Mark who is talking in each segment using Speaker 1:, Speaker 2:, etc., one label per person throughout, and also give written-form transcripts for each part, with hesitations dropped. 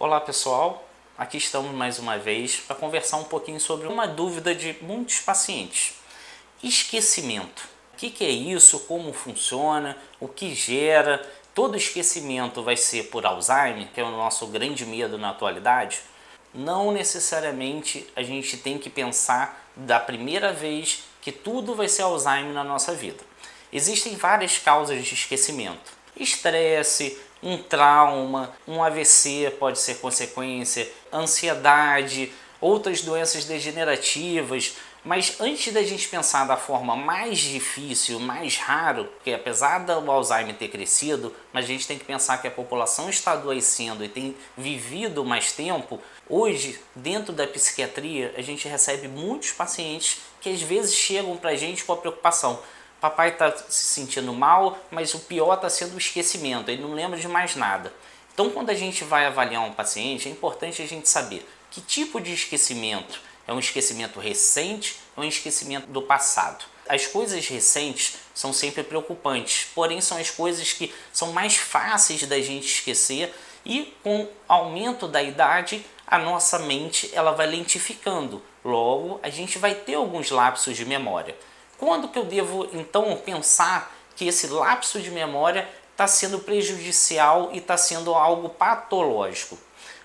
Speaker 1: Olá pessoal, aqui estamos mais uma vez para conversar um pouquinho sobre uma dúvida de muitos pacientes. Esquecimento. O que é isso? Como funciona? O que gera? Todo esquecimento vai ser por Alzheimer, que é o nosso grande medo na atualidade? Não necessariamente a gente tem que pensar da primeira vez que tudo vai ser Alzheimer na nossa vida. Existem várias causas de esquecimento. Estresse, um trauma, um AVC pode ser consequência, ansiedade, outras doenças degenerativas. Mas antes da gente pensar da forma mais difícil, mais raro, porque apesar do Alzheimer ter crescido, mas a gente tem que pensar que a população está adoecendo e tem vivido mais tempo, hoje, dentro da psiquiatria, a gente recebe muitos pacientes que às vezes chegam para a gente com a preocupação. Papai está se sentindo mal, mas o pior está sendo o esquecimento, ele não lembra de mais nada. Então, quando a gente vai avaliar um paciente, é importante a gente saber que tipo de esquecimento. É um esquecimento recente ou um esquecimento do passado? As coisas recentes são sempre preocupantes, porém são as coisas que são mais fáceis da gente esquecer e com o aumento da idade a nossa mente ela vai lentificando. Logo, a gente vai ter alguns lapsos de memória. Quando que eu devo então pensar que esse lapso de memória está sendo prejudicial e está sendo algo patológico?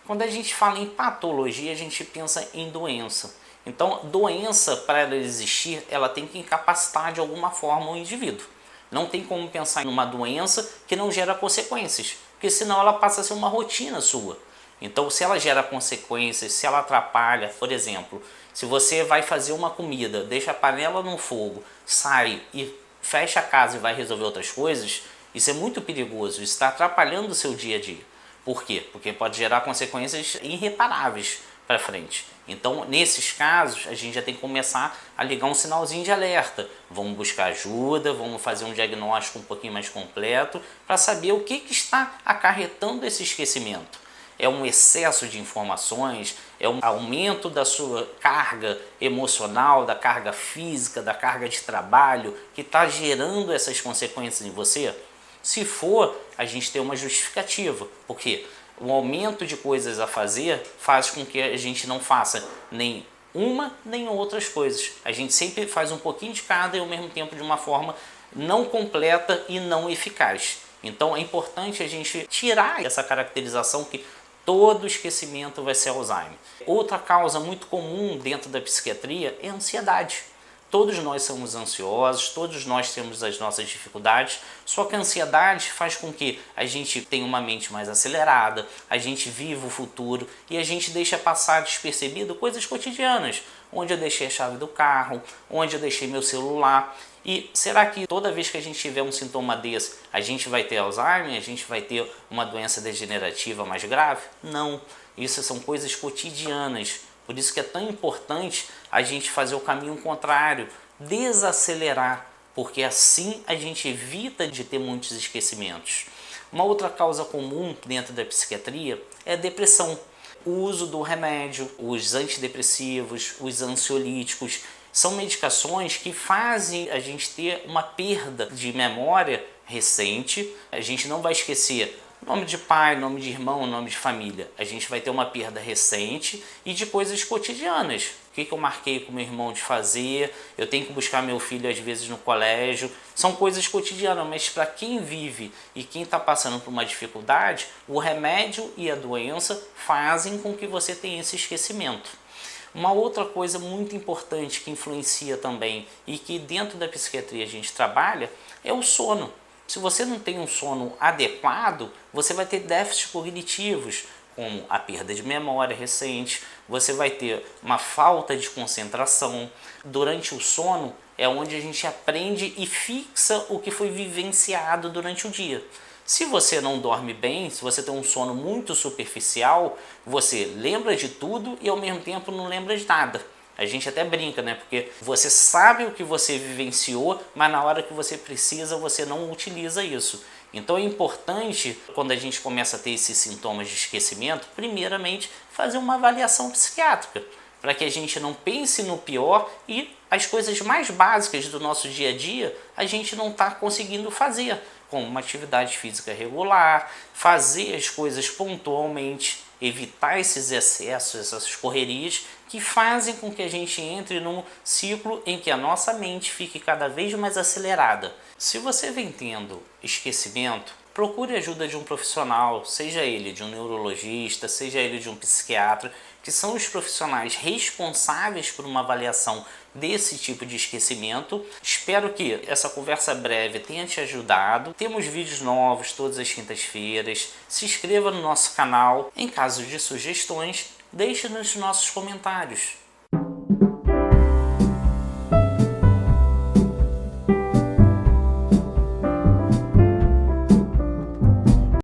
Speaker 1: Quando a gente fala em patologia, a gente pensa em doença. Então, doença, para ela existir, ela tem que incapacitar de alguma forma o indivíduo. Não tem como pensar em uma doença que não gera consequências, porque senão ela passa a ser uma rotina sua. Então, se ela gera consequências, se ela atrapalha, por exemplo, se você vai fazer uma comida, deixa a panela no fogo, sai e fecha a casa e vai resolver outras coisas, isso é muito perigoso, isso está atrapalhando o seu dia a dia. Por quê? Porque pode gerar consequências irreparáveis para frente. Então, nesses casos, a gente já tem que começar a ligar um sinalzinho de alerta. Vamos buscar ajuda, vamos fazer um diagnóstico um pouquinho mais completo para saber o que está acarretando esse esquecimento. É um excesso de informações, é um aumento da sua carga emocional, da carga física, da carga de trabalho que está gerando essas consequências em você? Se for, a gente tem uma justificativa, porque o aumento de coisas a fazer faz com que a gente não faça nem uma nem outras coisas. A gente sempre faz um pouquinho de cada e ao mesmo tempo de uma forma não completa e não eficaz. Então é importante a gente tirar essa caracterização que todo esquecimento vai ser Alzheimer. Outra causa muito comum dentro da psiquiatria é a ansiedade. Todos nós somos ansiosos, todos nós temos as nossas dificuldades, só que a ansiedade faz com que a gente tenha uma mente mais acelerada, a gente viva o futuro e a gente deixa passar despercebido coisas cotidianas, onde eu deixei a chave do carro, onde eu deixei meu celular. E será que toda vez que a gente tiver um sintoma desse, a gente vai ter Alzheimer, a gente vai ter uma doença degenerativa mais grave? Não, isso são coisas cotidianas. Por isso que é tão importante a gente fazer o caminho contrário, desacelerar, porque assim a gente evita de ter muitos esquecimentos. Uma outra causa comum dentro da psiquiatria é a depressão. O uso do remédio, os antidepressivos, os ansiolíticos, são medicações que fazem a gente ter uma perda de memória recente. A gente não vai esquecer nome de pai, nome de irmão, nome de família. A gente vai ter uma perda recente e de coisas cotidianas. O que eu marquei com meu irmão de fazer, eu tenho que buscar meu filho às vezes no colégio. São coisas cotidianas, mas para quem vive e quem está passando por uma dificuldade, o remédio e a doença fazem com que você tenha esse esquecimento. Uma outra coisa muito importante que influencia também e que dentro da psiquiatria a gente trabalha é o sono. Se você não tem um sono adequado, você vai ter déficits cognitivos, como a perda de memória recente, você vai ter uma falta de concentração. Durante o sono é onde a gente aprende e fixa o que foi vivenciado durante o dia. Se você não dorme bem, se você tem um sono muito superficial, você lembra de tudo e ao mesmo tempo não lembra de nada. A gente até brinca, né? Porque você sabe o que você vivenciou, mas na hora que você precisa, você não utiliza isso. Então é importante, quando a gente começa a ter esses sintomas de esquecimento, primeiramente fazer uma avaliação psiquiátrica, para que a gente não pense no pior e as coisas mais básicas do nosso dia a dia a gente não está conseguindo fazer, como uma atividade física regular, fazer as coisas pontualmente. evitar esses excessos, essas correrias que fazem com que a gente entre num ciclo em que a nossa mente fique cada vez mais acelerada. Se você vem tendo esquecimento, procure a ajuda de um profissional, seja ele de um neurologista, seja ele de um psiquiatra, que são os profissionais responsáveis por uma avaliação desse tipo de esquecimento. Espero que essa conversa breve tenha te ajudado. Temos vídeos novos todas as quintas-feiras. Se inscreva no nosso canal. Em caso de sugestões, deixe nos nossos comentários.